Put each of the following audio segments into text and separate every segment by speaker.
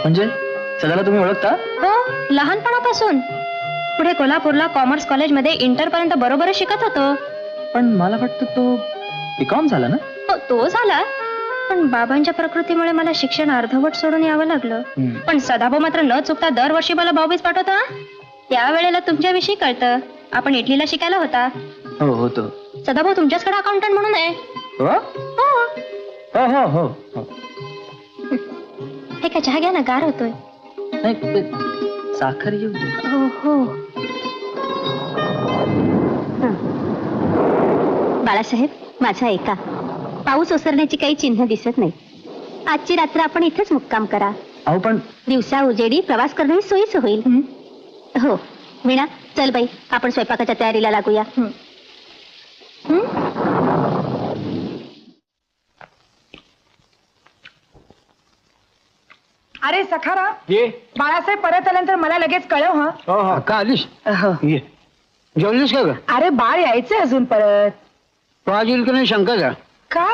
Speaker 1: म्हणजे सदाला तुम्ही ओळखता?
Speaker 2: हो, लहानपणापासून. पुढे कोल्हापूरला कॉमर्स कॉलेजमध्ये इंटर पर्यंत बरोबरच शिकत होतो.
Speaker 1: पण मला वाटतं तो बीकॉम झाला ना?
Speaker 2: हो, तो झाला, पण बाबांच्या प्रकृतीमुळे मला शिक्षण अर्धवट सोडून यावं लागलं. पण सदाभाऊ मात्र न चुकता दरवर्षी मला भाऊबीज पाठवता. त्यावेळेला तुमच्याविषयी कळतं. आपण इटलीला शिकायला होता.
Speaker 1: हो होतो.
Speaker 2: सदाभाऊ तुमच्याचकडे अकाउंटंट म्हणून आहे.
Speaker 1: हो
Speaker 2: हो.
Speaker 1: हो हो हो.
Speaker 2: हे का चहा घ्या ना, गार होतोय.
Speaker 1: नाही, साखर येऊ.
Speaker 2: हो हो. बाळासाहेब, माझा ऐका. पाऊस ओसरण्याची काही चिन्ह दिसत नाही. आजची रात्र आपण इथेच मुक्काम करा.
Speaker 1: अहो पण
Speaker 2: दिवसा उजेडी प्रवास करणं सोयीचं होईल. हो वीणा, चल बाई, आपण स्वयंपाकाच्या तयारीला लागूया.
Speaker 3: अरे सखारा,
Speaker 4: ये.
Speaker 3: बाळासाहेब परत आल्यानंतर मला लगेच कळव. हा
Speaker 4: हो हो का आलीस? ये. जेवलीस का ग?
Speaker 3: अरे बाळ यायचंय अजून परत.
Speaker 4: तो आज येईल की नाही शंका का?
Speaker 3: का?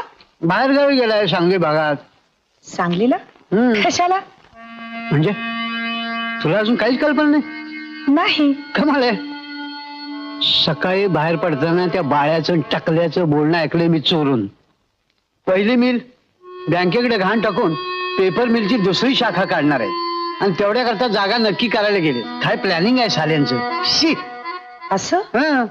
Speaker 4: बाहेर गावी गेलाय, सांगली भागात.
Speaker 3: सांगलीला? कशाला?
Speaker 4: म्हणजे तुला अजून काहीच कल्पना नाही?
Speaker 3: नाही.
Speaker 4: कमाल आहे. सकाळी बाहेर पडताना त्या बाळ्याचं टकल्याचं बोलणं ऐकलंय मी चोरून. पहिली मिल बँकेकडे घाण टाकून पेपर मिलची दुसरी शाखा काढणार आहे आणि तेवढ्या करता जागा नक्की करायला गेले. काय प्लॅनिंग आहे साल्यांचं. शी.
Speaker 3: असं?
Speaker 4: हं.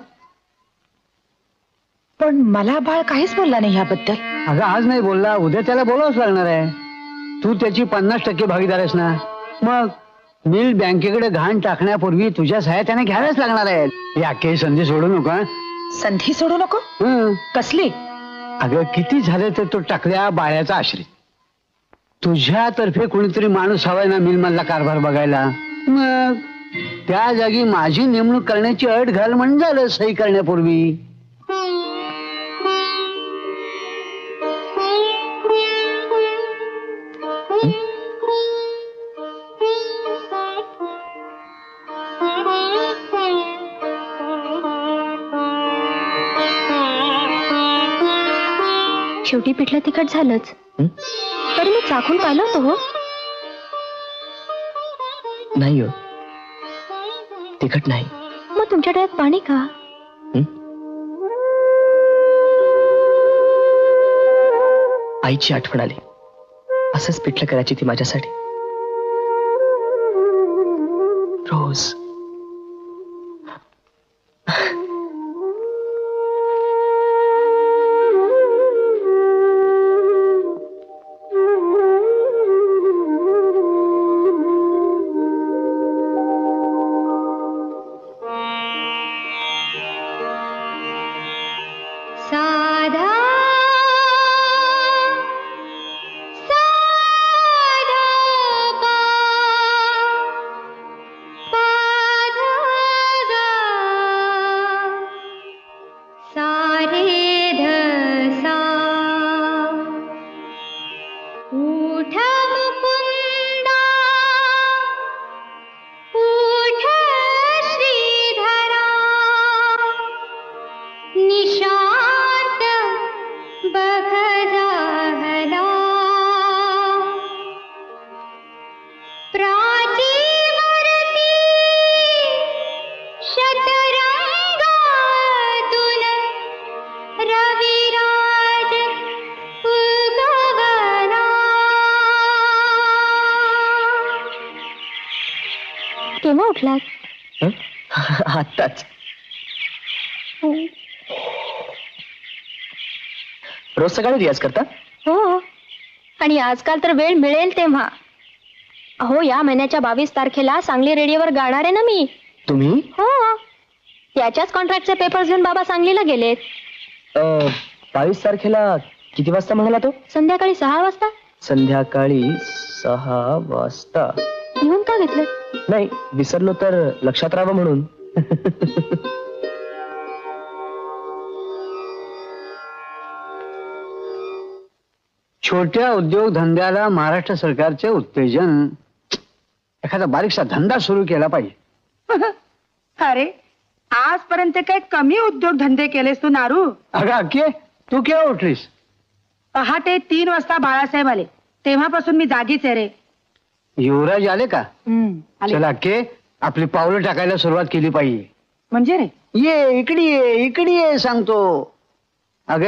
Speaker 3: पण मला बाळ काहीच बोलला नाही याबद्दल.
Speaker 4: अगं आज नाही बोलला, उद्या त्याला बोलावंच लागणार आहे. तू त्याची 50% भागीदार आहेस ना. मग मिल बँकेकडे घाण टाकण्यापूर्वी तुझ्या सह्या त्याने घ्यायलाच लागणार आहेत. या काही संधी सोडू नका.
Speaker 3: संधी सोडू नको? कसली?
Speaker 4: अगं किती झाले तर तो टाकल्या बाळ्याचा आश्रित. तुझ्यातर्फे कोणीतरी माणूस हवाय ना मिल मधला कारभार बघायला. मग त्या जागी माझी नेमणूक करण्याची अट घाल म्हणजे झालं सही करण्यापूर्वी.
Speaker 2: शेवटी पिठलं तिखट झालंच. तरी मी चाखून पाहिलं होतं. हो
Speaker 1: नाही हो, तिखट नाही.
Speaker 2: मग तुमच्या डोळ्यात पाणी का?
Speaker 1: आईची आठवण आली. असंच पिठलं करायची ती माझ्यासाठी रोज.
Speaker 2: केव्हा उठलात?
Speaker 1: आत्ताच. रोज सकाळी रियाज करता?
Speaker 2: हो, आणि आजकाल तर वेळ मिळेल तेव्हा. अहो, या महिन्याच्या 22 तारखेला सांगली रेडिओवर गाणार आहे ना मी.
Speaker 1: तुम्ही?
Speaker 2: हो, त्याच्याच कॉन्ट्रॅक्टचे पेपर्स घेऊन बाबा सांगलीला गेलेत.
Speaker 1: 22 तारखेला किती वाजता म्हणाला तो?
Speaker 2: संध्याकाळी 6 वाजता.
Speaker 1: संध्याकाळी 6 वाजता.
Speaker 2: लिहून का घेतलं?
Speaker 1: नाही, विसरलो तर लक्षात राहावं म्हणून.
Speaker 4: छोट्या उद्योगधंद्याला महाराष्ट्र सरकारचे उत्तेजन. एखादा बारीकसा धंदा सुरू केला पाहिजे.
Speaker 3: अरे आजपर्यंत काय कमी उद्योगधंदे केलेस तू नारू?
Speaker 4: अगं अक्के, तू केव्हा उठलीस?
Speaker 3: पहाटे 3 वाजता बाळासाहेब आले, तेव्हापासून मी जागीच आहे रे.
Speaker 4: युवराज आले का?
Speaker 3: आले.
Speaker 4: चला के आपली पावलं टाकायला सुरुवात केली पाहिजे.
Speaker 3: म्हणजे रे
Speaker 4: ये इकडे ये सांगतो. अगं